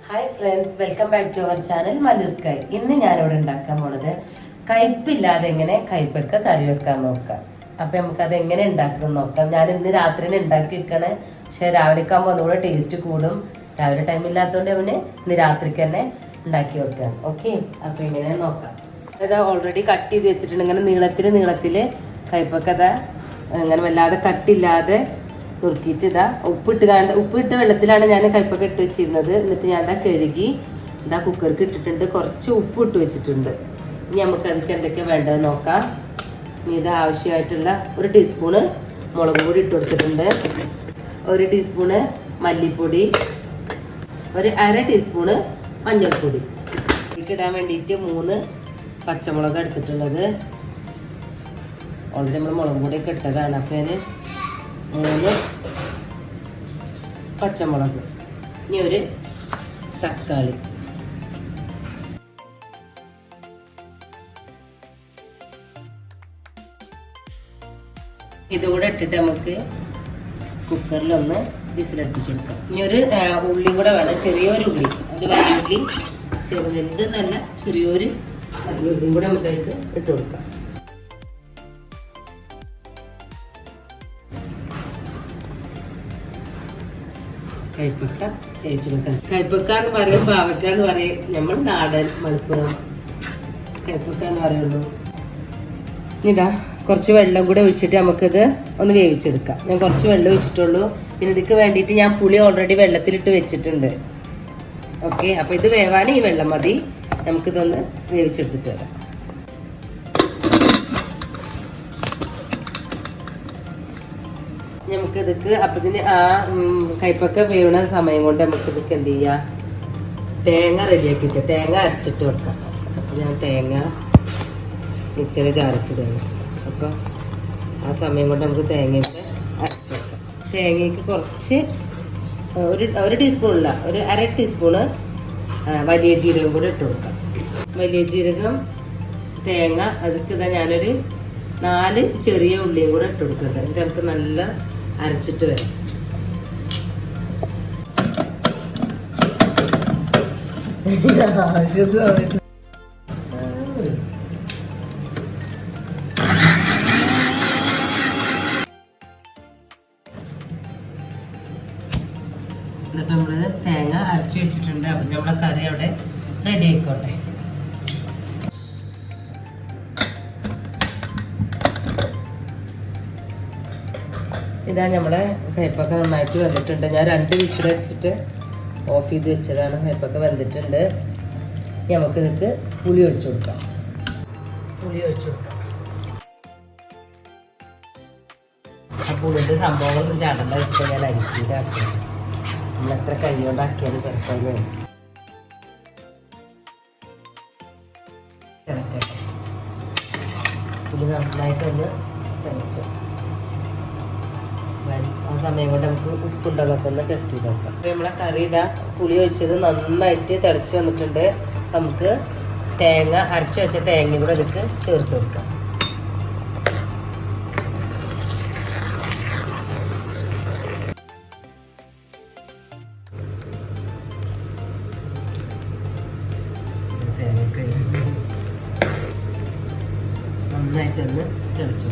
Hi friends, welcome back to our channel മനുസ്കൈ. ഇന്ന് ഞാനിവിടെ ഉണ്ടാക്കാൻ പോണത് കയ്പില്ലാതെ എങ്ങനെ കയ്പക്ക കറി വെക്കാൻ നോക്കാം. അപ്പൊ നമുക്ക് അത് എങ്ങനെ ഉണ്ടാക്കണം നോക്കാം. ഞാൻ ഇന്ന് രാത്രി തന്നെ ഉണ്ടാക്കി വെക്കണേ, പക്ഷെ രാവിലെ ആകുമ്പോൾ ഒന്നുകൂടെ ടേസ്റ്റ് കൂടും. രാവിലെ ടൈം ഇല്ലാത്തതുകൊണ്ട് അവന് ഇന്ന് രാത്രിക്ക് തന്നെ ഉണ്ടാക്കി വെക്കാം. ഓക്കെ, അപ്പൊ എങ്ങനെ നോക്കാം. ഇതാ ഓൾറെഡി കട്ട് ചെയ്ത് വെച്ചിട്ടുണ്ട്. ഇങ്ങനെ നീളത്തില് കയ്പക്ക ഇങ്ങനെ വല്ലാതെ കട്ടില്ലാതെ നുറുക്കിയിട്ട് ഉപ്പിട്ട് വെള്ളത്തിലാണ് ഞാൻ കയ്പൊക്കെ ഇട്ട് വെച്ചിരുന്നത്. എന്നിട്ട് ഞാൻ കഴുകി കുക്കർക്ക് ഇട്ടിട്ടുണ്ട്. കുറച്ച് ഉപ്പ് ഇട്ട് വെച്ചിട്ടുണ്ട്. ഇനി നമുക്ക് അതിലേക്ക് എന്തൊക്കെയാണ് വേണ്ടത് നോക്കാം. ഇനി ഇത് ആവശ്യമായിട്ടുള്ള 1 ടീസ്പൂണ് മുളക് പൊടി ഇട്ട് കൊടുത്തിട്ടുണ്ട്, 1 ടീസ്പൂണ് മല്ലിപ്പൊടി, 1/2 ടീസ്പൂണ് മഞ്ഞൾപ്പൊടി. ഇതിക്കിടാൻ വേണ്ടിയിട്ട് 3 പച്ചമുളക് എടുത്തിട്ടുള്ളത്. ഓൾറെഡി നമ്മൾ മുളക് പൊടിയൊക്കെ ഇട്ടതാണ്. അപ്പോൾ ഞാൻ 3 പച്ചമുളക്, ഇനി 1 തക്കാളി. ഇതുകൂടെ ഇട്ടിട്ട് നമുക്ക് കുക്കറിലൊന്ന് വിസിലടുപ്പിച്ചെടുക്കാം. ഇനി 1 ഉള്ളിയും കൂടെ വേണം, ചെറിയൊരു ഉള്ളി. അത് വലിയ ഉള്ളി, ചെറുത് നല്ല ചെറിയൊരു വലിയ ഉള്ളിയും കൂടെ നമുക്ക് അതിലേക്ക് ഇട്ട് കൊടുക്കാം. കയ്പക്ക കഴിച്ചെടുക്കാം. കയ്പക്ക എന്ന് പറയും, പാവക്ക എന്ന് പറയും. നമ്മൾ നാടൻ മലപ്പുറം കയ്പക്ക എന്ന് പറയുള്ളൂ. ഇതാ കുറച്ച് വെള്ളം കൂടെ ഒഴിച്ചിട്ട് നമുക്കിത് ഒന്ന് വേവിച്ചെടുക്കാം. ഞാൻ കുറച്ച് വെള്ളം ഒഴിച്ചിട്ടുള്ളൂ. പിന്നെ ഇതിക്ക് വേണ്ടിയിട്ട് ഞാൻ പുളി ഓൾറെഡി വെള്ളത്തിലിട്ട് വെച്ചിട്ടുണ്ട്. ഓക്കെ, അപ്പൊ ഇത് വേവാൻ ഈ വെള്ളം മതി. നമുക്കിതൊന്ന് വേവിച്ചെടുത്തിട്ട് വരാം. നമുക്ക് ഇതൊക്കെ അപ്പത്തിന് ആ കയ്പൊക്കെ വേവണ സമയം കൊണ്ട് നമുക്ക് ഇതൊക്കെ എന്ത് ചെയ്യാം, തേങ്ങ റെഡിയാക്കിയിട്ട് തേങ്ങ അരച്ചിട്ട് വെക്കാം. അപ്പം ഞാൻ തേങ്ങ മിക്സിയിലെ ജാറിക്കിടുകയാണ്. അപ്പോൾ ആ സമയം കൊണ്ട് നമുക്ക് തേങ്ങയൊക്കെ അരച്ച് വെക്കാം. തേങ്ങയ്ക്ക് കുറച്ച് ഒരു ടീസ്പൂണില്ല, 1/2 ടീസ്പൂണ് വലിയ ജീരകം കൂടെ ഇട്ട് കൊടുക്കാം. വലിയ ജീരകം, തേങ്ങ, അതൊക്കെ ഞാനൊരു 4 ചെറിയ ഉള്ളിയും കൂടെ ഇട്ട് കൊടുക്കട്ടെ. എന്നിട്ട് നമുക്ക് നല്ല അരച്ചിട്ട് വരാം. ഇന്നിപ്പോ നമ്മള് തേങ്ങ അരച്ചു വെച്ചിട്ടുണ്ട്. അപ്പൊ നമ്മളെ കറി അവിടെ റെഡി ആയിക്കോട്ടെ. ഇതാ നമ്മളെ കയ്പക്ക നന്നായിട്ട് വന്നിട്ടുണ്ട്. ഞാൻ 2 വിസിലടിച്ചിട്ട് ഓഫ് ചെയ്ത് വെച്ചതാണ്. കയ്പക്ക വെന്തിട്ടുണ്ട്. നമുക്ക് ഇതിക്ക് പുളി ഒഴിച്ചു കൊടുക്കാം. ആ പുളിൻ്റെ സംഭവങ്ങളൊന്നും ചാടണ്ട വെച്ചിട്ട് ഞാൻ അരിക്കിട്ടാക്കി. നമ്മളെത്ര കൈകൊണ്ടാക്കിയാലും ചിലപ്പോൾ തിളക്കട്ടെ. പുളി നന്നായിട്ടൊന്ന് തിളച്ചു. ആ സമയം കൊണ്ട് നമുക്ക് ഉപ്പുണ്ടോന്നൊക്കെ ഒന്ന് ടെസ്റ്റ് ചെയ്ത് നോക്കാം. അപ്പോൾ നമ്മളെ കറി പുളി ഒഴിച്ചത് നന്നായിട്ട് തിളച്ച് വന്നിട്ടുണ്ട്. നമുക്ക് തേങ്ങ അരച്ചു വെച്ച തേങ്ങ കൂടെ ഇതിക്ക് ചേർത്ത് കൊടുക്കാം. നന്നായിട്ടൊന്ന് തിളച്ചു.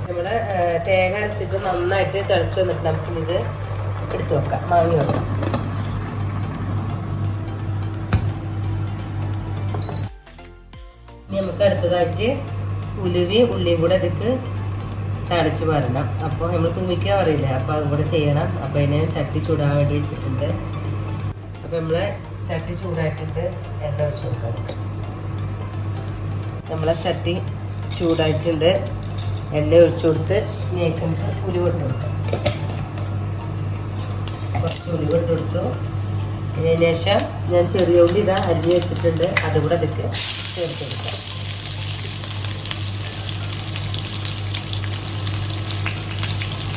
നമ്മള് തേങ്ങ അരച്ചിട്ട് നന്നായിട്ട് തിളച്ച് വന്നിട്ട് നമുക്കിത് എടുത്തു വെക്കാം, വാങ്ങി വെക്കാം. ഇനി നമുക്ക് അടുത്തതായിട്ട് ഉലുവയും ഉള്ളിയും കൂടെ ഇതിക്ക് തടച്ച് വരണം. അപ്പോൾ നമ്മൾ തൂമിക്കാൻ പറയില്ല, അപ്പോൾ അതും കൂടെ ചെയ്യണം. അപ്പോൾ അതിനെ ചട്ടി ചൂടാൻ വേണ്ടി വെച്ചിട്ടുണ്ട്. അപ്പോൾ നമ്മളെ ചട്ടി ചൂടായിട്ടുണ്ട്, എണ്ണ ഒഴിച്ച് കൊടുക്കണം. നമ്മളെ ചട്ടി ചൂടായിട്ടുണ്ട്, എണ്ണ ഒഴിച്ചു കൊടുത്ത് നമുക്ക് ഉലുവ ഇട്ട് കൊടുക്കാം. കുറച്ച് ഉലുവ ഇട്ട് കൊടുത്തു. അതിന് ശേഷം ഞാൻ ചെറിയ ഉള്ളി അരിഞ്ഞ് വെച്ചിട്ടുണ്ട്, അതുകൂടെ അതിക്ക് ചേർത്ത് കൊടുക്കാം.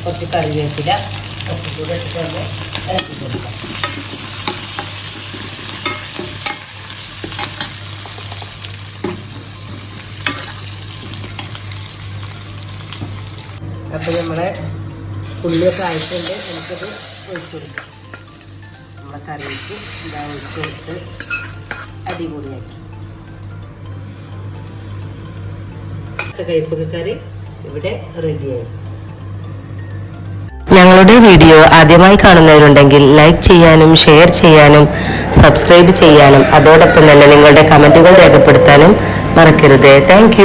കുറച്ച് കറിവേപ്പില കുറച്ചും കൂടെ ഇട്ടിട്ട് നമ്മൾ ഇറക്കി കൊടുക്കാം. അപ്പോൾ നമ്മളെ ഉള്ളിയൊക്കെ ആയിട്ടുണ്ട്. നമുക്കത് ഒഴിച്ചു കൊടുക്കാം. നമ്മളെ കറിക്ക് ഇതാ ഒഴിച്ചു കൊടുത്ത് അടിപൊളിയാക്കി. കയ്പക്ക കറി ഇവിടെ റെഡിയായി. ഞങ്ങളുടെ വീഡിയോ ആദ്യമായി കാണുന്നവരുണ്ടെങ്കിൽ ലൈക്ക് ചെയ്യാനും ഷെയർ ചെയ്യാനും സബ്സ്ക്രൈബ് ചെയ്യാനും അതോടൊപ്പം തന്നെ നിങ്ങളുടെ കമൻറ്റുകൾ രേഖപ്പെടുത്താനും മറക്കരുത്. താങ്ക്